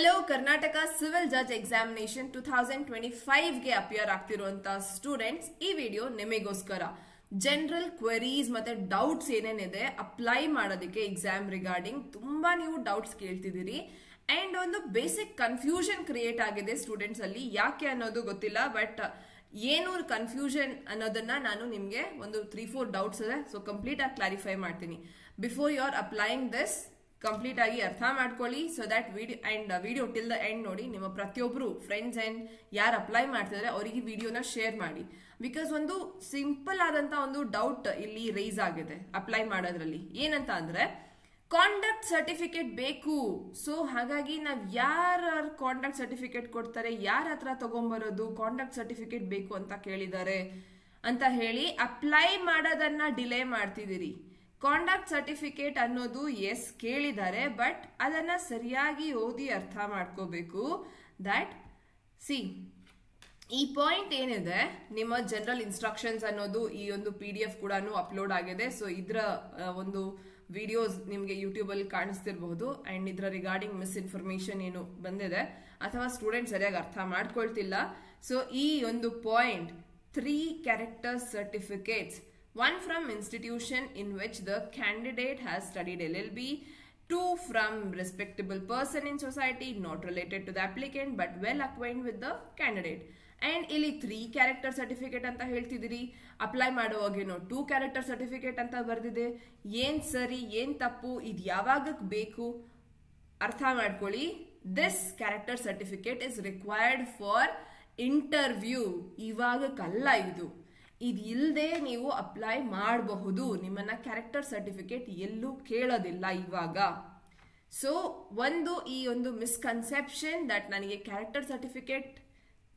Hello Karnataka civil judge examination 2025 ಗೆ appear ಆಗ್ತಿರುವಂತ students, ಈ video ನಿಮಗೋಸ್ಕರ. ಜನರಲ್ ಕ್ವೆರೀಸ್ ಮತ್ತೆ ಡೌಟ್ಸ್ ಏನೇನಿದೆ ಅಪ್ಲೈ ಮಾಡೋದಕ್ಕೆ ಎಕ್ಸಾಮ್ ರಿಗಾರ್ಡಿಂಗ್ ತುಂಬಾ ನೀವು ಡೌಟ್ಸ್ ಕೇಳ್ತಿದ್ದೀರಿ ಅಂಡ್ ಒಂದು ಬೇಸಿಕ್ ಕನ್ಫ್ಯೂಷನ್ ಕ್ರಿಯೇಟ್ ಆಗಿದೆ ಸ್ಟೂಡೆಂಟ್ಸ್ ಅಲ್ಲಿ. ಯಾಕೆ ಅನ್ನೋದು ಗೊತ್ತಿಲ್ಲ, ಬಟ್ ಏನು ಕನ್ಫ್ಯೂಷನ್ ಅನ್ನೋದನ್ನ ನಾನು ನಿಮ್ಗೆ ಒಂದು 3-4 ಡೌಟ್ಸ್ ಇದೆ, ಸೊ ಕಂಪ್ಲೀಟ್ ಆಗಿ ಕ್ಲಾರಿಫೈ ಮಾಡ್ತೀನಿ. Before you are applying this complete ಆಗಿ ಅರ್ಥ ಮಾಡ್ಕೊಳ್ಳಿ. So that video till the end ನೋಡಿ. ನಿಮ್ಮ ಪ್ರತಿಯೊಬ್ರು ಫ್ರೆಂಡ್ಸ್ ಅಂಡ್ ಯಾರು ಅಪ್ಲೈ ಮಾಡ್ತಿದ್ರೆ ಅವರಿಗೆ ವಿಡಿಯೋನ ಶೇರ್ ಮಾಡಿ. ಬಿಕಾಸ್ ಒಂದು ಸಿಂಪಲ್ ಆದಂತ ಒಂದು ಡೌಟ್ ಇಲ್ಲಿ ರೈಸ್ ಆಗಿದೆ ಅಪ್ಲೈ ಮಾಡೋದ್ರಲ್ಲಿ. ಏನಂತ ಅಂದ್ರೆ ಕಾಂಡಕ್ಟ್ ಸರ್ಟಿಫಿಕೇಟ್ ಬೇಕು. ಸೊ ಹಾಗಾಗಿ ನಾವ್ ಯಾರ ಕಾಂಡಕ್ಟ್ ಸರ್ಟಿಫಿಕೇಟ್ ಕೊಡ್ತಾರೆ, ಯಾರ ಹತ್ರ ತಗೊಂಡ್ಬರೋದು, ಕಾಂಡಕ್ಟ್ ಸರ್ಟಿಫಿಕೇಟ್ ಬೇಕು ಅಂತ ಕೇಳಿದ್ದಾರೆ ಅಂತ ಹೇಳಿ ಅಪ್ಲೈ ಮಾಡೋದನ್ನ ಡಿಲೇ ಮಾಡ್ತಿದ್ದೀರಿ. ಕಾಂಡಕ್ಟ್ ಸರ್ಟಿಫಿಕೇಟ್ ಅನ್ನೋದು ಎಸ್ ಕೇಳಿದ್ದಾರೆ, ಬಟ್ ಅದನ್ನ ಸರಿಯಾಗಿ ಓದಿ ಅರ್ಥ ಮಾಡ್ಕೋಬೇಕು. ದಟ್ ಈ ಪಾಯಿಂಟ್ ಏನಿದೆ, ನಿಮ್ಮ ಜನರಲ್ ಇನ್ಸ್ಟ್ರಕ್ಷನ್ಸ್ ಅನ್ನೋದು ಈ ಒಂದು PDF ಕೂಡ ಅಪ್ಲೋಡ್ ಆಗಿದೆ. ಸೊ ಇದ್ರ ಒಂದು ವಿಡಿಯೋಸ್ ನಿಮ್ಗೆ ಯೂಟ್ಯೂಬ್ ಅಲ್ಲಿ ಕಾಣಿಸ್ತಿರಬಹುದು ಅಂಡ್ ಇದ್ರ ರಿಗಾರ್ಡಿಂಗ್ ಮಿಸ್ಇನ್ಫಾರ್ಮೇಶನ್ ಏನು ಬಂದಿದೆ ಅಥವಾ ಸ್ಟೂಡೆಂಟ್ ಸರಿಯಾಗಿ ಅರ್ಥ ಮಾಡ್ಕೊಳ್ತಿಲ್ಲ. ಸೊ ಈ ಒಂದು point 3 character certificates, one from institution in which the candidate has studied LLB, 2 from respectable person in society not related to the applicant but well acquainted with the candidate. And ಇಲ್ಲಿ 3 character certificate ಅಂತ ಹೇಳ್ತಿದ್ದೀರಿ, apply ಮಾಡುವಾಗೇನೋ 2 character certificate ಅಂತ ಬರ್ದಿದೆ. ಏನ್ ಸರಿ ಏನ್ ತಪ್ಪು, ಇದು ಯಾವಾಗಕ್ಕೆ ಬೇಕು ಅರ್ಥ ಮಾಡ್ಕೊಳ್ಳಿ. This character certificate is required for interview. ಇವಾಗಕ್ಕಲ್ಲ ಇದು ಇಲ್ಲದೆ ನೀವು ಅಪ್ಲೈ ಮಾಡಬಹುದು. ನಿಮ್ಮನ್ನ ಕ್ಯಾರೆಕ್ಟರ್ ಸರ್ಟಿಫಿಕೇಟ್ ಎಲ್ಲೂ ಕೇಳೋದಿಲ್ಲ ಇವಾಗ. ಸೊ ಈ ಒಂದು ಮಿಸ್ಕನ್ಸೆಪ್ಷನ್ ದಟ್ ನನಗೆ ಕ್ಯಾರೆಕ್ಟರ್ ಸರ್ಟಿಫಿಕೇಟ್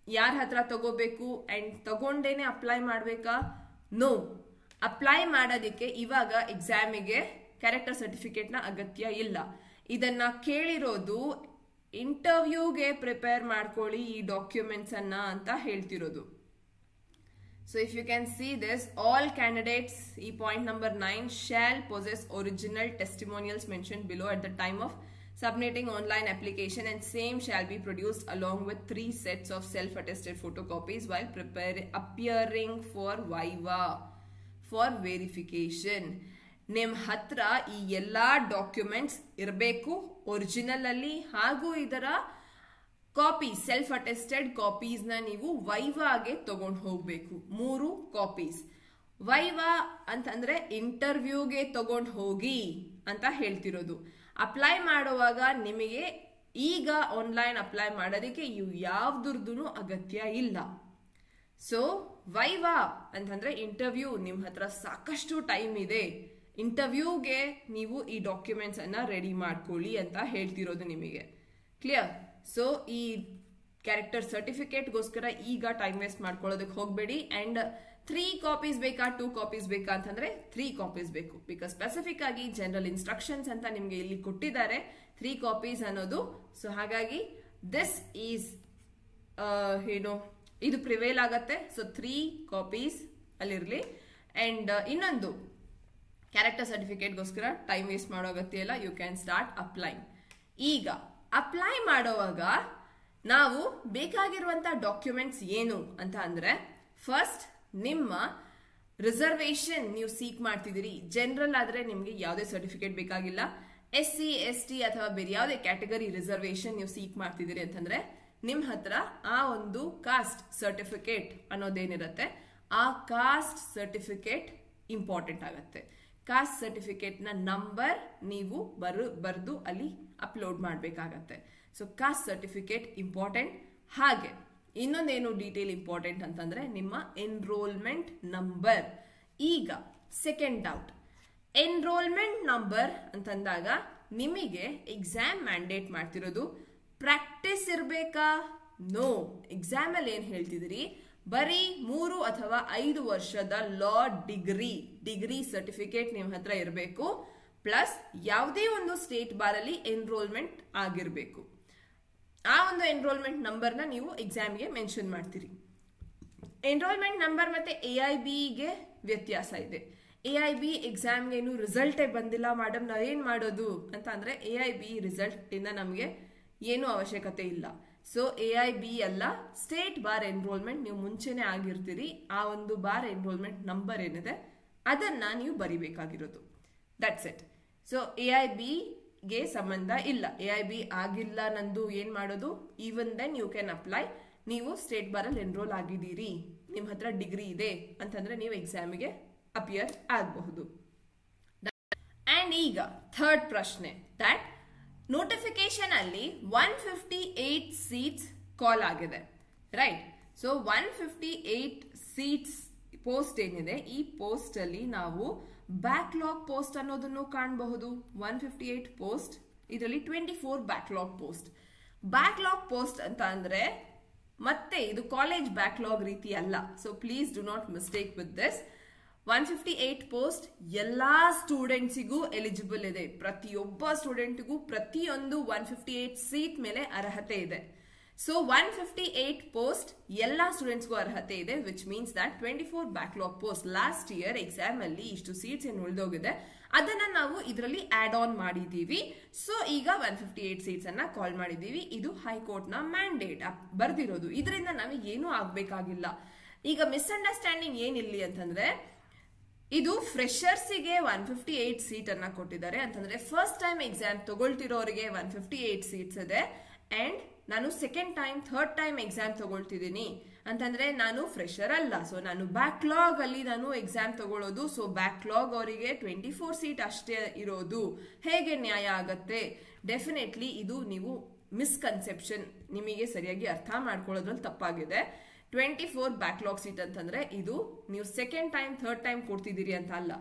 ಯಾರ ಹತ್ರ ತಗೋಬೇಕು ಅಂಡ್ ತಗೊಂಡೇನೆ ಅಪ್ಲೈ ಮಾಡ್ಬೇಕಾ? ನೋ, ಅಪ್ಲೈ ಮಾಡೋದಕ್ಕೆ ಇವಾಗ ಎಕ್ಸಾಮಿಗೆ ಕ್ಯಾರೆಕ್ಟರ್ ಸರ್ಟಿಫಿಕೇಟ್ ನ ಅಗತ್ಯ ಇಲ್ಲ. ಇದನ್ನ ಕೇಳಿರೋದು ಇಂಟರ್ವ್ಯೂಗೆ ಪ್ರಿಪೇರ್ ಮಾಡ್ಕೊಳ್ಳಿ ಈ ಡಾಕ್ಯುಮೆಂಟ್ಸ್ ಅನ್ನ ಅಂತ ಹೇಳ್ತಿರೋದು. So if you can see this, all candidates, point number 9, shall possess original testimonials mentioned below at the time of submitting online application, and same shall be produced along with 3 sets of self-attested photocopies while appearing for viva for verification. ನಿಮ್ ಹತ್ರ ಈ ಎಲ್ಲಾ documents ಇರಬೇಕು original ಅಲ್ಲಿ, ಹಾಗೂ ಇದರ copy self attested copies ನ ನೀವು ವೈವಾಗೆ ತಗೊಂಡು ಹೋಗ್ಬೇಕು. 3 ಕಾಪೀಸ್. ವೈವಾ ಅಂತಂದ್ರೆ ಇಂಟರ್ವ್ಯೂಗೆ ತಗೊಂಡು ಹೋಗಿ ಅಂತ ಹೇಳ್ತಿರೋದು. ಅಪ್ಲೈ ಮಾಡುವಾಗ ನಿಮಗೆ ಈಗ ಆನ್ಲೈನ್ ಅಪ್ಲೈ ಮಾಡೋದಕ್ಕೆ ಇವು ಯಾವ್ದು ಅಗತ್ಯ ಇಲ್ಲ. ಸೊ ವೈವಾ ಅಂತಂದ್ರೆ ಇಂಟರ್ವ್ಯೂ, ನಿಮ್ ಹತ್ರ ಸಾಕಷ್ಟು ಟೈಮ್ ಇದೆ, ಇಂಟರ್ವ್ಯೂಗೆ ನೀವು ಈ ಡಾಕ್ಯುಮೆಂಟ್ಸ್ ಅನ್ನ ರೆಡಿ ಮಾಡ್ಕೊಳ್ಳಿ ಅಂತ ಹೇಳ್ತಿರೋದು ನಿಮಗೆ. ಕ್ಲಿಯರ್? ಸೊ ಈ ಕ್ಯಾರೆಕ್ಟರ್ ಸರ್ಟಿಫಿಕೇಟ್ ಗೋಸ್ಕರ ಈಗ ಟೈಮ್ ವೇಸ್ಟ್ ಮಾಡ್ಕೊಳ್ಳೋದಕ್ಕೆ ಹೋಗ್ಬೇಡಿ. ಅಂಡ್ 3 ಕಾಪೀಸ್ ಬೇಕಾ 2 ಕಾಪೀಸ್ ಬೇಕಾ ಅಂತಂದ್ರೆ 3 ಕಾಪೀಸ್ ಬೇಕು. ಬಿಕಾಸ್ ಸ್ಪೆಸಿಫಿಕ್ ಆಗಿ ಜನರಲ್ ಇನ್ಸ್ಟ್ರಕ್ಷನ್ಸ್ ಅಂತ ನಿಮ್ಗೆ ಇಲ್ಲಿ ಕೊಟ್ಟಿದ್ದಾರೆ 3 ಕಾಪೀಸ್ ಅನ್ನೋದು. ಸೊ ಹಾಗಾಗಿ ದಿಸ್ ಈಸ್ ಇದು ಪ್ರಿವೇಲ್ ಆಗತ್ತೆ. ಸೊ 3 ಕಾಪೀಸ್ ಅಲ್ಲಿರ್ಲಿ. ಅಂಡ್ ಇನ್ನೊಂದು ಕ್ಯಾರೆಕ್ಟರ್ ಸರ್ಟಿಫಿಕೇಟ್ ಗೋಸ್ಕರ ಟೈಮ್ ವೇಸ್ಟ್ ಮಾಡೋ ಅಗತ್ಯ ಇಲ್ಲ. You can start applying. ಈಗ ಅಪ್ಲೈ ಮಾಡುವಾಗ ನಾವು ಬೇಕಾಗಿರುವಂತ ಡಾಕ್ಯುಮೆಂಟ್ಸ್ ಏನು ಅಂತ ಅಂದ್ರೆ, ಫಸ್ಟ್ ನಿಮ್ಮ ರಿಸರ್ವೇಶನ್ ನೀವು ಸೀಕ್ ಮಾಡ್ತಿದ್ದೀರಿ. ಜನರಲ್ ಆದ್ರೆ ನಿಮ್ಗೆ ಯಾವುದೇ ಸರ್ಟಿಫಿಕೇಟ್ ಬೇಕಾಗಿಲ್ಲ. SC ST ಅಥವಾ ಬೇರೆ ಯಾವುದೇ ಕ್ಯಾಟಗರಿ ರಿಸರ್ವೇಶನ್ ನೀವು ಸೀಕ್ ಮಾಡ್ತಿದ್ದೀರಿ ಅಂತಂದ್ರೆ ನಿಮ್ ಹತ್ರ ಆ ಒಂದು ಕಾಸ್ಟ್ ಸರ್ಟಿಫಿಕೇಟ್ ಅನ್ನೋದೇನಿರುತ್ತೆ, ಆ ಕಾಸ್ಟ್ ಸರ್ಟಿಫಿಕೇಟ್ ಇಂಪಾರ್ಟೆಂಟ್ ಆಗತ್ತೆ. ಕಾಸ್ಟ್ ಸರ್ಟಿಫಿಕೇಟ್ ನ ನಂಬರ್ ನೀವು ಬರೆದು ಅಲ್ಲಿ ಅಪ್ಲೋಡ್ ಮಾಡಬೇಕಾಗತ್ತೆ. So caste certificate important. ಹಾಗೆ ಇನ್ನೊಂದೇನು ಡೀಟೇಲ್ ಇಂಪಾರ್ಟೆಂಟ್ ಅಂತಂದ್ರೆ ನಿಮ್ಮ ಎನ್ರೋಲ್ಮೆಂಟ್ ನಂಬರ್. ಈಗ ಸೆಕೆಂಡ್ ಡೌಟ್, ಎನ್ರೋಲ್ಮೆಂಟ್ ನಂಬರ್ ಅಂತಂದಾಗ ನಿಮಗೆ ಎಕ್ಸಾಮ್ ಮ್ಯಾಂಡೇಟ್ ಮಾಡ್ತಿರೋದು ಪ್ರಾಕ್ಟೀಸ್ ಇರ್ಬೇಕಾ? ನೋ. ಎಕ್ಸಾಮ್ ಅಲ್ಲಿ ಏನ್ ಹೇಳ್ತಿದ್ದೀರಿ, ಬರೀ 3 ಅಥವಾ 5 ವರ್ಷದ ಲಾ ಡಿಗ್ರಿ ಸರ್ಟಿಫಿಕೇಟ್ ನಿಮ್ ಹತ್ರ ಇರಬೇಕು, ಪ್ಲಸ್ ಯಾವುದೇ ಒಂದು ಸ್ಟೇಟ್ ಬಾರ್ ಅಲ್ಲಿ ಎನ್ರೋಲ್ಮೆಂಟ್ ಆಗಿರ್ಬೇಕು. ಆ ಒಂದು ಎನ್ರೋಲ್ಮೆಂಟ್ ನಂಬರ್ ನ ನೀವು ಎಕ್ಸಾಮ್ಗೆ ಮೆನ್ಷನ್ ಮಾಡ್ತೀರಿ. ಎನ್ರೋಲ್ಮೆಂಟ್ ನಂಬರ್ ಮತ್ತೆ AIB ಗೆ ವ್ಯತ್ಯಾಸ ಇದೆ. AIB ಎಕ್ಸಾಮ್ಗೆ ಏನು ರಿಸಲ್ಟೇ ಬಂದಿಲ್ಲ ಮೇಡಮ್, ನಾವೇನ್ ಮಾಡೋದು ಅಂತ ಅಂದ್ರೆ AIB ರಿಸಲ್ಟ್ ಇಂದ ನಮಗೆ ಏನು ಅವಶ್ಯಕತೆ ಇಲ್ಲ. ಸೊ AIB ಅಲ್ಲ, ಸ್ಟೇಟ್ ಬಾರ್ ಎನ್ರೋಲ್ಮೆಂಟ್ ನೀವು ಮುಂಚೆನೆ ಆಗಿರ್ತೀರಿ. ಆ ಒಂದು ಬಾರ್ ಎನ್ರೋಲ್ಮೆಂಟ್ ನಂಬರ್ ಏನಿದೆ ಅದನ್ನ ನೀವು ಬರಿಬೇಕಾಗಿರೋದು. That's it. ಸೊ AIB ಗೆ ಸಂಬಂಧ ಇಲ್ಲ. AIB ಆಗಿಲ್ಲ ನಂದು ಏನ್ ಮಾಡೋದು, even then you can apply. ನೀವು ಸ್ಟೇಟ್ ಬಾರ್ ಅಲ್ಲಿ ಎನ್ರೋಲ್ ಆಗಿದ್ದೀರಿ, ನಿಮ್ಮ ಹತ್ರ ಡಿಗ್ರಿ ಇದೆ ಅಂತಂದ್ರೆ ನೀವು ಎಕ್ಸಾಮಿಗೆ ಅಪಿಯರ್ ಆಗಬಹುದು. ಅಂಡ್ ಈಗ ಥರ್ಡ್ ಪ್ರಶ್ನೆ, ದಟ್ ನೋಟಿಫಿಕೇಶನ್ ಅಲ್ಲಿ 158 ಸೀಟ್ಸ್ ಕಾಲ್ ಆಗಿದೆ, ರೈಟ್? ಸೊ 158 ಸೀಟ್ಸ್ ಪೋಸ್ಟ್ ಏನಿದೆ, ಈ ಪೋಸ್ಟ್ ಅಲ್ಲಿ ನಾವು ಬ್ಯಾಕ್ಲಾಗ್ ಪೋಸ್ಟ್ ಅನ್ನೋದನ್ನು ಕಾಣಬಹುದು. 158 ಪೋಸ್ಟ್, ಇದರಲ್ಲಿ 24 ಬ್ಯಾಕ್ಲಾಗ್ ಪೋಸ್ಟ್. ಬ್ಯಾಕ್ಲಾಗ್ ಪೋಸ್ಟ್ ಅಂತ ಅಂದ್ರೆ ಮತ್ತೆ ಇದು ಕಾಲೇಜ್ ಬ್ಯಾಕ್ಲಾಗ್ ರೀತಿ ಅಲ್ಲ. So please do not mistake with this. 158 post ಎಲ್ಲಾ ಸ್ಟೂಡೆಂಟ್ಸಿಗೂ ಎಲಿಜಿಬಲ್ ಇದೆ. ಪ್ರತಿಯೊಬ್ಬ ಸ್ಟೂಡೆಂಟ್ಗೂ ಪ್ರತಿಯೊಂದು 158 ಸೀಟ್ ಮೇಲೆ ಅರ್ಹತೆ ಇದೆ. ಸೊ 158 ಪೋಸ್ಟ್ ಎಲ್ಲಾ ಸ್ಟೂಡೆಂಟ್ಸ್ಗೂ ಅರ್ಹತೆ ಇದೆ, which means that 24 backlog post last year exam ಅಲ್ಲಿ ಇಷ್ಟು ಸೀಟ್ಸ್ ಏನು ಉಳಿದೋಗಿದೆ ಅದನ್ನ ನಾವು ಇದರಲ್ಲಿ ಆಡ್ ಆನ್ ಮಾಡಿದೀವಿ. ಸೊ ಈಗ 158 ಸೀಟ್ಸ್ ಅನ್ನ ಕಾಲ್ ಮಾಡಿದೀವಿ. ಇದು ಹೈಕೋರ್ಟ್ ನ ಮ್ಯಾಂಡೇಟ್ ಬರ್ದಿರೋದು. ಇದರಿಂದ ನಮಗೆ ಏನೂ ಆಗ್ಬೇಕಾಗಿಲ್ಲ. ಈಗ ಮಿಸ್ಅಂಡರ್ಸ್ಟ್ಯಾಂಡಿಂಗ್ ಏನಿಲ್ಲಿ ಅಂತಂದ್ರೆ, ಇದು ಫ್ರೆಷರ್ಸಿಗೆ 158 ಸೀಟ್ ಅನ್ನ ಕೊಟ್ಟಿದ್ದಾರೆ ಅಂತಂದ್ರೆ ಫಸ್ಟ್ ಟೈಮ್ ಎಕ್ಸಾಮ್ ತಗೊಳ್ತಿರೋರಿಗೆ 158 ಸೀಟ್ಸ್ ಇದೆ. ಅಂಡ್ ನಾನು second time third time exam ತಗೊಳ್ತಿದ್ದೀನಿ ಅಂತಂದ್ರೆ ನಾನು ಫ್ರೆಷರ್ ಅಲ್ಲ. ಸೊ ನಾನು ಬ್ಯಾಕ್ಲಾಗ್ ಅಲ್ಲಿ ನಾನು ಎಕ್ಸಾಮ್ ತಗೊಳ್ಳೋದು. ಸೊ ಬ್ಯಾಕ್ಲಾಗ್ ಅವರಿಗೆ 24 ಸೀಟ್ ಅಷ್ಟೇ ಇರೋದು. ಹೇಗೆ ನ್ಯಾಯ ಆಗತ್ತೆ? ಡೆಫಿನೆಟ್ಲಿ ಇದು ನೀವು ಮಿಸ್ಕನ್ಸೆಪ್ಷನ್, ನಿಮಗೆ ಸರಿಯಾಗಿ ಅರ್ಥ ಮಾಡ್ಕೊಳ್ಳೋದ್ರಲ್ಲಿ ತಪ್ಪಾಗಿದೆ. 24 ಬ್ಯಾಕ್ಲಾಗ್ ಸೀಟ್ ಅಂತಂದ್ರೆ ಇದು ನೀವು ಸೆಕೆಂಡ್ ಟೈಮ್ ಥರ್ಡ್ ಟೈಮ್ ಕೊಡ್ತಿದ್ದೀರಿ ಅಂತ ಅಲ್ಲ.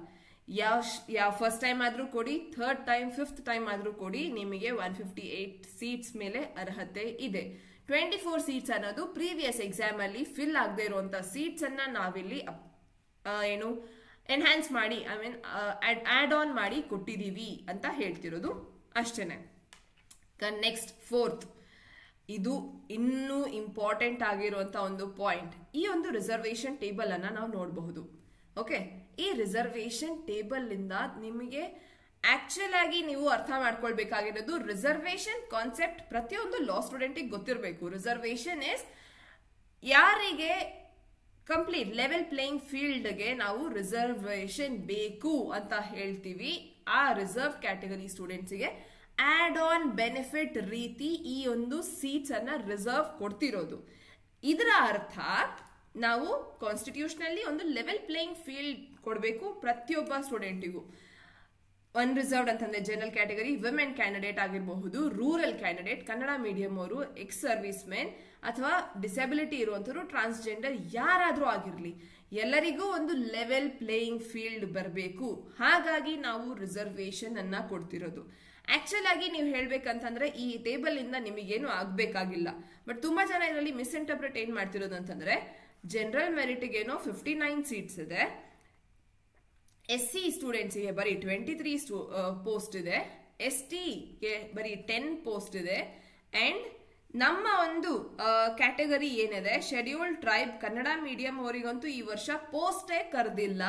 ಯಾವ ಫಸ್ಟ್ ಟೈಮ್ ಆದ್ರೂ ಕೊಡಿ, ಥರ್ಡ್ ಟೈಮ್ ಫಿಫ್ತ್ ಟೈಮ್ ಆದ್ರೂ ಕೊಡಿ, ನಿಮಗೆ 158 ಸೀಟ್ಸ್ ಮೇಲೆ ಅರ್ಹತೆ ಇದೆ. 24 ಸೀಟ್ಸ್ ಅನ್ನೋದು ಪ್ರೀವಿಯಸ್ ಎಕ್ಸಾಮ್ ಅಲ್ಲಿ ಫಿಲ್ ಆಗದೆ ಇರುವಂತ ಸೀಟ್ಸ್ ಅನ್ನ ನಾವಿಲ್ಲಿ ಏನು ಎನ್ಹಾನ್ಸ್ ಮಾಡಿ, ಐ ಮೀನ್ ಆಡ್ ಆನ್ ಮಾಡಿ ಕೊಟ್ಟಿದೀವಿ ಅಂತ ಹೇಳ್ತಿರೋದು ಅಷ್ಟೇನೆ. ನೆಕ್ಸ್ಟ್ ಫೋರ್ತ್, ಇದು ಇನ್ನೂ ಇಂಪಾರ್ಟೆಂಟ್ ಆಗಿರುವಂತ ಒಂದು ಪಾಯಿಂಟ್. ಈ ಒಂದು ರಿಸರ್ವೇಶನ್ ಟೇಬಲ್ ಅನ್ನ ನಾವು ನೋಡಬಹುದು. ಓಕೆ, ಈ ರಿಸರ್ವೇಶನ್ ಟೇಬಲ್ ಇಂದ ನಿಮಗೆ ಆಕ್ಚುಲ್ ಆಗಿ ನೀವು ಅರ್ಥ ಮಾಡ್ಕೊಳ್ಬೇಕಾಗಿರೋದು ರಿಸರ್ವೇಶನ್ ಕಾನ್ಸೆಪ್ಟ್ ಪ್ರತಿಯೊಂದು ಲಾ ಸ್ಟೂಡೆಂಟಿಗೆ ಗೊತ್ತಿರಬೇಕು. ರಿಸರ್ವೇಶನ್ ಇಸ್ ಯಾರಿಗೆ ಕಂಪ್ಲೀಟ್ ಲೆವೆಲ್ ಪ್ಲೇಯಿಂಗ್ ಫೀಲ್ಡ್ಗೆ ನಾವು ರಿಸರ್ವೇಶನ್ ಬೇಕು ಅಂತ ಹೇಳ್ತೀವಿ, ಆ ರಿಸರ್ವ್ ಕ್ಯಾಟಗರಿ ಸ್ಟೂಡೆಂಟ್ಸ್ಗೆ ಆಡ್ ಆನ್ ಬೆನಿಫಿಟ್ ರೀತಿ ಈ ಒಂದು ಸೀಟ್ಸ್ ಅನ್ನ ರಿಸರ್ವ್ ಕೊಡ್ತಿರೋದು. ಇದರ ಅರ್ಥ ನಾವು ಕಾನ್ಸ್ಟಿಟ್ಯೂಷನಲ್ಲಿ ಒಂದು ಲೆವೆಲ್ ಪ್ಲೇಯಿಂಗ್ ಫೀಲ್ಡ್ ಕೊಡಬೇಕು ಪ್ರತಿಯೊಬ್ಬ ಸ್ಟೂಡೆಂಟಿಗೂ. ಅನ್ರಿಸರ್ವ್ಡ್ ಅಂತಂದ್ರೆ ಜನರಲ್ ಕ್ಯಾಟಗರಿ, ವಿಮೆನ್ ಕ್ಯಾಂಡಿಡೇಟ್ ಆಗಿರಬಹುದು, ರೂರಲ್ ಕ್ಯಾಂಡಿಡೇಟ್, ಕನ್ನಡ ಮೀಡಿಯಂ ಅವರು, ಎಕ್ಸ್ ಸರ್ವಿಸ್ ಮೆನ್ ಅಥವಾ ಡಿಸೆಬಿಲಿಟಿ ಇರುವಂತವರು, ಟ್ರಾನ್ಸ್ಜೆಂಡರ್ ಯಾರಾದ್ರೂ ಆಗಿರ್ಲಿ, ಎಲ್ಲರಿಗೂ ಒಂದು ಲೆವೆಲ್ ಪ್ಲೇಯಿಂಗ್ ಫೀಲ್ಡ್ ಬರಬೇಕು. ಹಾಗಾಗಿ ನಾವು ರಿಸರ್ವೇಶನ್ ಅನ್ನ ಕೊಡ್ತಿರೋದು. ಆಕ್ಚುಲ್ ಆಗಿ ನೀವು ಹೇಳ್ಬೇಕಂತಂದ್ರೆ ಈ ಟೇಬಲ್ ಇಂದ ನಿಮಗೇನು ಆಗ್ಬೇಕಾಗಿಲ್ಲ. ಬಟ್ ತುಂಬಾ ಜನ ಇದರಲ್ಲಿ ಮಿಸ್ಇಂಟರ್ಪ್ರಿಟ್ ಏನ್ ಮಾಡ್ತಿರೋದು ಅಂತಂದ್ರೆ, ಜನರಲ್ ಮೆರಿಟ್ಗೇನೋ 59 ಸೀಟ್ಸ್ ಇದೆ, SC ಸ್ಟೂಡೆಂಟ್ಸ್ಗೆ ಬರೀ 23 ಪೋಸ್ಟ್ ಇದೆ, STಗೆ ಬರೀ 10 ಪೋಸ್ಟ್ ಇದೆ, ಅಂಡ್ ನಮ್ಮ ಒಂದು ಕ್ಯಾಟಗರಿ ಏನಿದೆ ಶೆಡ್ಯೂಲ್ಡ್ ಟ್ರೈಬ್ ಕನ್ನಡ ಮೀಡಿಯಂ ಅವರಿಗಂತೂ ಈ ವರ್ಷ ಪೋಸ್ಟೇ ಕರೆದಿಲ್ಲ.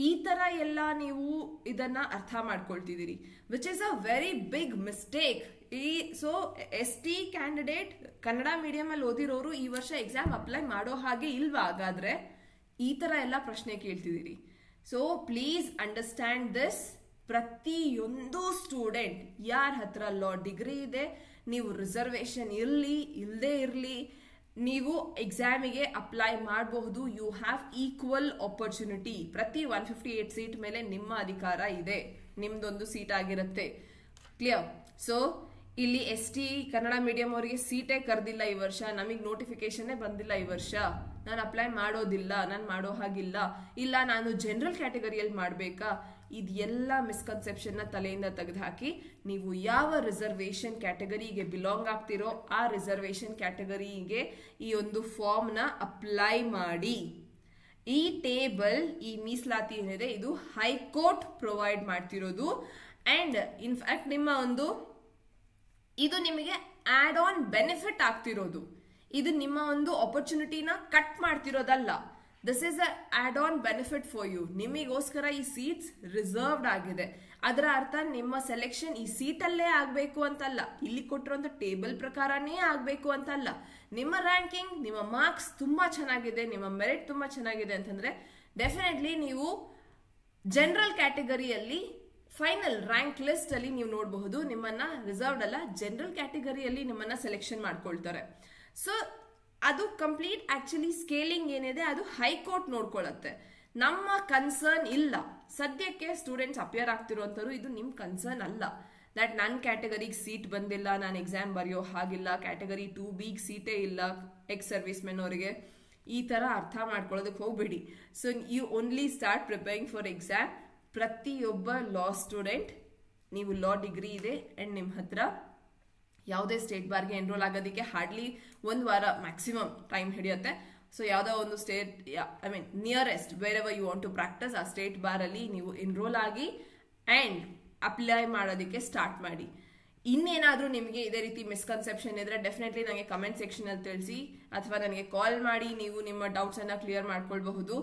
ಈ ತರ ಎಲ್ಲ ನೀವು ಇದನ್ನ ಅರ್ಥ ಮಾಡ್ಕೊಳ್ತಿದ್ದೀರಿ, which is a very big mistake. So ST candidate Kannada medium ಅಲ್ಲಿ ಓದಿರೋರು ಈ ವರ್ಷ ಎಕ್ಸಾಮ್ ಅಪ್ಲೈ ಮಾಡೋ ಹಾಗೆ ಇಲ್ವಾ? ಹಾಗಾದ್ರೆ ಈ ತರ ಎಲ್ಲ ಪ್ರಶ್ನೆ ಕೇಳ್ತಿದ್ದೀರಿ. So please understand this. ಪ್ರತಿಯೊಂದು ಸ್ಟೂಡೆಂಟ್ ಯಾರ ಹತ್ರ ಲಾ ಡಿಗ್ರಿ ಇದೆ, ನೀವು ರಿಸರ್ವೇಶನ್ ಇರಲಿ ಇಲ್ಲದೆ ಇರಲಿ, ನೀವು ಎಕ್ಸಾಮಿಗೆ ಅಪ್ಲೈ ಮಾಡಬಹುದು. You have equal opportunity. ಪ್ರತಿ 158 ಸೀಟ್ ಮೇಲೆ ನಿಮ್ಮ ಅಧಿಕಾರ ಇದೆ, ನಿಮ್ದೊಂದು ಸೀಟ್ ಆಗಿರುತ್ತೆ. ಕ್ಲಿಯರ್? ಸೊ ಇಲ್ಲಿ ST ಕನ್ನಡ ಮೀಡಿಯಂ ಅವರಿಗೆ ಸೀಟೇ ಕರೆದಿಲ್ಲ ಈ ವರ್ಷ, ನಮಗೆ ನೋಟಿಫಿಕೇಶನ್ನೇ ಬಂದಿಲ್ಲ ಈ ವರ್ಷ, ನಾನು ಅಪ್ಲೈ ಮಾಡೋದಿಲ್ಲ, ನಾನು ಮಾಡೋ ಹಾಗಿಲ್ಲ, ಇಲ್ಲ ನಾನು ಜನರಲ್ ಕ್ಯಾಟಗರಿಯಲ್ಲಿ ಮಾಡಬೇಕಾ, ಇದೆಲ್ಲ ಮಿಸ್ಕನ್ಸೆಪ್ಷನ್ ನ ತಲೆಯಿಂದ ತೆಗೆದುಹಾಕಿ ನೀವು ಯಾವ ರಿಸರ್ವೇಶನ್ ಕ್ಯಾಟಗರಿಗೆ ಬಿಲಾಂಗ್ ಆಗ್ತಿರೋ ಆ ರಿಸರ್ವೇಶನ್ ಕ್ಯಾಟಗರಿಗೆ ಈ ಒಂದು ಫಾರ್ಮ್ ನ ಅಪ್ಲೈ ಮಾಡಿ. ಈ ಟೇಬಲ್, ಈ ಮೀಸಲಾತಿ ಏನಿದೆ ಇದು ಹೈಕೋರ್ಟ್ ಪ್ರೊವೈಡ್ ಮಾಡ್ತಿರೋದು. ಅಂಡ್ ಇನ್ಫ್ಯಾಕ್ಟ್ ನಿಮ್ಮ ಒಂದು ಇದು ನಿಮಗೆ ಆಡ್ ಆನ್ ಬೆನಿಫಿಟ್ ಆಗ್ತಿರೋದು. ಇದು ನಿಮ್ಮ ಒಂದು ಆಪರ್ಚುನಿಟಿನ ಕಟ್ ಮಾಡ್ತಿರೋದಲ್ಲ. This is a add on benefit for you. ನಿಮಗೋಸ್ಕರ ಈ ಸೀಟ್ಸ್ ರಿಸರ್ವ್ಡ್ ಆಗಿದೆ. ಅದರ ಅರ್ಥ ನಿಮ್ಮ ಸೆಲೆಕ್ಷನ್ ಈ ಸೀಟಲ್ಲೇ ಆಗಬೇಕು ಅಂತಲ್ಲ, ಇಲ್ಲಿ ಕೊಟ್ಟಿರುವಂತ ಟೇಬಲ್ ಪ್ರಕಾರನೇ ಆಗಬೇಕು ಅಂತಲ್ಲ. ನಿಮ್ಮ ರ್ಯಾಂಕಿಂಗ್, ನಿಮ್ಮ ಮಾರ್ಕ್ಸ್ ತುಂಬಾ ಚೆನ್ನಾಗಿದೆ, ನಿಮ್ಮ ಮೆರಿಟ್ ತುಂಬಾ ಚೆನ್ನಾಗಿದೆ ಅಂತಂದ್ರೆ ಡೆಫಿನೆಟ್ಲಿ ನೀವು ಜನರಲ್ ಕ್ಯಾಟಗರಿಯಲ್ಲಿ ಫೈನಲ್ ರ್ಯಾಂಕ್ ಲಿಸ್ಟ್ ಅಲ್ಲಿ ನೀವು ನೋಡಬಹುದು ನಿಮ್ಮನ್ನ ರಿಸರ್ವ್ಡ್ ಅಲ್ಲ, ಜನರಲ್ ಕ್ಯಾಟಗರಿಯಲ್ಲಿ ನಿಮ್ಮನ್ನ ಸೆಲೆಕ್ಷನ್ ಮಾಡ್ಕೊಳ್ತಾರೆ. ಸೊ ಅದು ಕಂಪ್ಲೀಟ್ ಆಕ್ಚುಲಿ ಸ್ಕೇಲಿಂಗ್ ಏನಿದೆ ಅದು ಹೈಕೋರ್ಟ್ ನೋಡ್ಕೊಳ್ಳುತ್ತೆ. ನಮ್ಮ ಕನ್ಸರ್ನ್ ಇಲ್ಲ. ಸದ್ಯಕ್ಕೆ ಸ್ಟೂಡೆಂಟ್ಸ್ ಅಪಿಯರ್ ಆಗ್ತಿರುವಂತರು ಇದು ನಿಮ್ ಕನ್ಸರ್ನ್ ಅಲ್ಲ. ದಟ್ ನನ್ನ ಕ್ಯಾಟಗರಿಗೆ ಸೀಟ್ ಬಂದಿಲ್ಲ, ನಾನು ಎಕ್ಸಾಮ್ ಬರೆಯೋ ಹಾಗಿಲ್ಲ, ಕ್ಯಾಟಗರಿ 2B ಸೀಟೇ ಇಲ್ಲ ಎಕ್ಸ್ ಸರ್ವಿಸ್ ಮೆನ್ ಅವರಿಗೆ, ಈ ತರ ಅರ್ಥ ಮಾಡ್ಕೊಳ್ಳೋದಕ್ಕೆ ಹೋಗ್ಬೇಡಿ. So you only start preparing for exam. ಪ್ರತಿಯೊಬ್ಬ ಲಾ ಸ್ಟೂಡೆಂಟ್, ನೀವು ಲಾ ಡಿಗ್ರಿ ಇದೆ ಅಂಡ್ ನಿಮ್ಮ ಹತ್ರ ಯಾವುದೇ ಸ್ಟೇಟ್ ಬಾರ್ಗೆ ಎನ್ರೋಲ್ ಆಗೋದಕ್ಕೆ ಹಾರ್ಡ್ಲಿ 1 ವಾರ ಮ್ಯಾಕ್ಸಿಮಮ್ ಟೈಮ್ ಹಿಡಿಯುತ್ತೆ. ಸೊ ಯಾವುದೋ ಒಂದು state, I mean nearest wherever you want to practise, ಆ ಸ್ಟೇಟ್ ಬಾರ್ ಅಲ್ಲಿ ನೀವು ಎನ್ರೋಲ್ ಆಗಿ ಅಂಡ್ ಅಪ್ಲೈ ಮಾಡೋದಕ್ಕೆ ಸ್ಟಾರ್ಟ್ ಮಾಡಿ. ಇನ್ನೇನಾದ್ರೂ ನಿಮಗೆ ಇದೇ ರೀತಿ ಮಿಸ್ಕನ್ಸೆಪ್ಷನ್ ಇದ್ರೆ ಡೆಫಿನೆಟ್ಲಿ ನನಗೆ ಕಮೆಂಟ್ ಸೆಕ್ಷನ್ ಅಲ್ಲಿ ತಿಳಿಸಿ, ಅಥವಾ ನನಗೆ ಕಾಲ್ ಮಾಡಿ ನೀವು ನಿಮ್ಮ ಡೌಟ್ಸ್ ಅನ್ನ ಕ್ಲಿಯರ್ ಮಾಡ್ಕೊಳ್ಬಹುದು.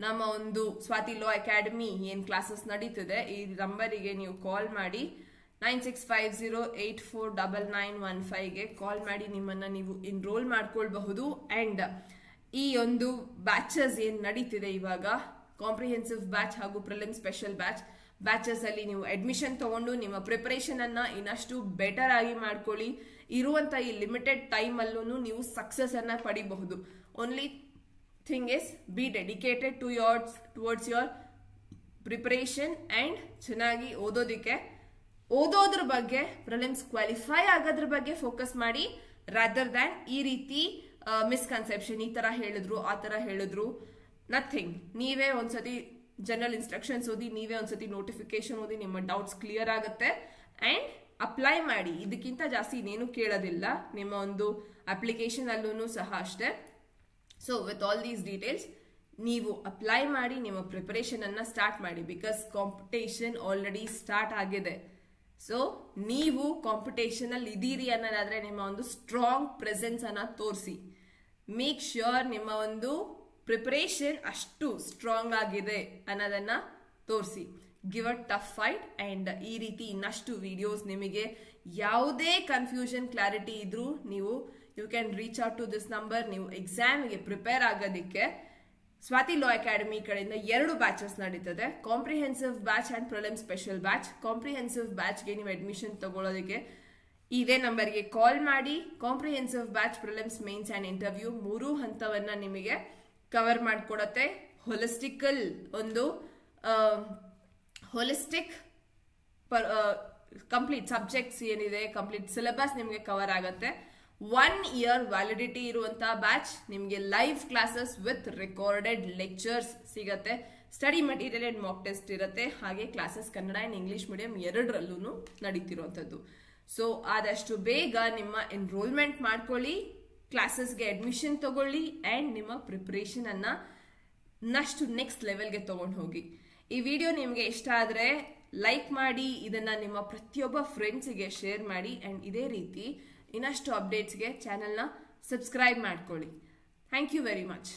ನಮ್ಮ ಒಂದು ಸ್ವಾತಿ ಲಾ ಅಕಾಡೆಮಿ ಏನ್ ಕ್ಲಾಸಸ್ ನಡೀತಿದೆ ಈ ನಂಬರಿಗೆ ನೀವು ಕಾಲ್ ಮಾಡಿ 9650849915ಗೆ ಕಾಲ್ ಮಾಡಿ ನಿಮ್ಮನ್ನ ನೀವು ಎನ್ರೋಲ್ ಮಾಡ್ಕೊಳ್ಬಹುದು. ಅಂಡ್ ಈ ಒಂದು ಬ್ಯಾಚಸ್ ಏನ್ ನಡೀತಿದೆ ಇವಾಗ, ಕಾಂಪ್ರಿಹೆನ್ಸಿವ್ ಬ್ಯಾಚ್ ಹಾಗೂ ಪ್ರಿಲಿಮ್ ಸ್ಪೆಷಲ್ ಬ್ಯಾಚಸ್ ಅಲ್ಲಿ ನೀವು ಅಡ್ಮಿಷನ್ ತಗೊಂಡು ನಿಮ್ಮ ಪ್ರಿಪರೇಷನ್ ಅನ್ನ ಇನ್ನಷ್ಟು ಬೆಟರ್ ಆಗಿ ಮಾಡ್ಕೊಳ್ಳಿ. ಇರುವಂತ ಈ ಲಿಮಿಟೆಡ್ ಟೈಮ್ ಅಲ್ಲೂ ನೀವು ಸಕ್ಸಸ್ ಅನ್ನ ಪಡಿಬಹುದು. Only thing is B dedicated towards your preparation and ಚೆನ್ನಾಗಿ ಓದೋದ್ರ ಬಗ್ಗೆ, ಪ್ರಿಲಿಮ್ಸ್ ಕ್ವಾಲಿಫೈ ಆಗೋದ್ರ ಬಗ್ಗೆ ಫೋಕಸ್ ಮಾಡಿ, ರಾದರ್ ದ್ಯಾನ್ ಈ ರೀತಿ ಮಿಸ್ಕನ್ಸೆಪ್ಷನ್, ಈ ತರ ಹೇಳಿದ್ರು ಆ ತರ ಹೇಳಿದ್ರು, ನಥಿಂಗ್. ನೀವೇ ಒಂದ್ಸತಿ ಜನರಲ್ ಇನ್ಸ್ಟ್ರಕ್ಷನ್ಸ್ ಓದಿ, ನೀವೇ ಒಂದ್ಸತಿ ನೋಟಿಫಿಕೇಶನ್ ಓದಿ, ನಿಮ್ಮ ಡೌಟ್ಸ್ ಕ್ಲಿಯರ್ ಆಗುತ್ತೆ ಅಂಡ್ ಅಪ್ಲೈ ಮಾಡಿ. ಇದಕ್ಕಿಂತ ಜಾಸ್ತಿ ಇನ್ನೇನು ಕೇಳೋದಿಲ್ಲ. ನಿಮ್ಮ ಒಂದು ಅಪ್ಲಿಕೇಶನ್ ಅಲ್ಲೂ ಸಹ ಅಷ್ಟೇ. So with all these details ನೀವು ಅಪ್ಲೈ ಮಾಡಿ, ನಿಮ್ಮ ಪ್ರಿಪರೇಷನ್ ಅನ್ನ ಸ್ಟಾರ್ಟ್ ಮಾಡಿ. ಬಿಕಾಸ್ ಕಾಂಪಿಟೇಷನ್ ಆಲ್ರೆಡಿ ಸ್ಟಾರ್ಟ್ ಆಗಿದೆ. ಸೊ ನೀವು ಕಾಂಪಿಟೇಷನ್ ಅಲ್ಲಿ ಇದೀರಿ ಅನ್ನೋದಾದ್ರೆ ನಿಮ್ಮ ಒಂದು ಸ್ಟ್ರಾಂಗ್ ಪ್ರೆಸೆನ್ಸ್ ಅನ್ನ ತೋರಿಸಿ. ಮೇಕ್ ಶ್ಯೂರ್ ನಿಮ್ಮ ಒಂದು ಪ್ರಿಪರೇಷನ್ ಅಷ್ಟು ಸ್ಟ್ರಾಂಗ್ ಆಗಿದೆ ಅನ್ನೋದನ್ನ ತೋರಿಸಿ. Give a tough fight and ಈ ರೀತಿ ಇನ್ನಷ್ಟು ವಿಡಿಯೋಸ್, ನಿಮಗೆ ಯಾವುದೇ ಕನ್ಫ್ಯೂಷನ್ ಕ್ಲಾರಿಟಿ ಇದ್ರೂ ನೀವು you can reach out to this number. ನೀವು ಎಕ್ಸಾಮ್ಗೆ ಪ್ರಿಪೇರ್ ಆಗೋದಕ್ಕೆ ಸ್ವಾತಿ ಲಾ ಅಕಾಡೆಮಿ ಕಡೆಯಿಂದ 2 ಬ್ಯಾಚಸ್ ನಡೀತದೆ, comprehensive batch and prelim special batch. Comprehensive ಬ್ಯಾಚ್ಗೆ ನೀವು ಅಡ್ಮಿಷನ್ ತಗೊಳ್ಳೋದಕ್ಕೆ ಇದೇ ನಂಬರ್ಗೆ ಕಾಲ್ ಮಾಡಿ. Comprehensive batch prelims, mains and interview 3 ಹಂತವನ್ನ ನಿಮಗೆ ಕವರ್ ಮಾಡಿಕೊಡತ್ತೆ. ಹೋಲಿಸ್ಟಿಕ್ ಕಂಪ್ಲೀಟ್ ಸಬ್ಜೆಕ್ಟ್ಸ್ ಏನಿದೆ, ಕಂಪ್ಲೀಟ್ ಸಿಲೆಬಸ್ ನಿಮಗೆ ಕವರ್ ಆಗುತ್ತೆ. 1 year ವ್ಯಾಲಿಡಿಟಿ ಇರುವಂತಹ ಬ್ಯಾಚ್. ನಿಮಗೆ live classes with recorded lectures ಸಿಗತ್ತೆ. Study material and mock test ಇರುತ್ತೆ. ಹಾಗೆ classes Kannada and English medium ಎರಡರಲ್ಲೂ ನಡೀತಿರುವಂತದ್ದು. ಸೊ ಆದಷ್ಟು ಬೇಗ ನಿಮ್ಮ ಎನ್ರೋಲ್ಮೆಂಟ್ ಮಾಡ್ಕೊಳ್ಳಿ, ಕ್ಲಾಸಸ್ಗೆ ಅಡ್ಮಿಷನ್ ತಗೊಳ್ಳಿ ಅಂಡ್ ನಿಮ್ಮ ಪ್ರಿಪರೇಷನ್ ಅನ್ನ ನೆಕ್ಸ್ಟ್ ಲೆವೆಲ್ಗೆ ತಗೊಂಡು ಹೋಗಿ. ಈ ವಿಡಿಯೋ ನಿಮಗೆ ಇಷ್ಟ ಆದ್ರೆ ಲೈಕ್ ಮಾಡಿ, ಇದನ್ನ ನಿಮ್ಮ ಪ್ರತಿಯೊಬ್ಬ ಫ್ರೆಂಡ್ಸ್ಗೆ ಶೇರ್ ಮಾಡಿ ಅಂಡ್ ಇದೇ ರೀತಿ ಇನ್ನಷ್ಟು ಅಪ್ಡೇಟ್ಸ್ಗೆ ಚಾನೆಲ್ನ ಸಬ್ಸ್ಕ್ರೈಬ್ ಮಾಡ್ಕೊಳ್ಳಿ. Thank you very much.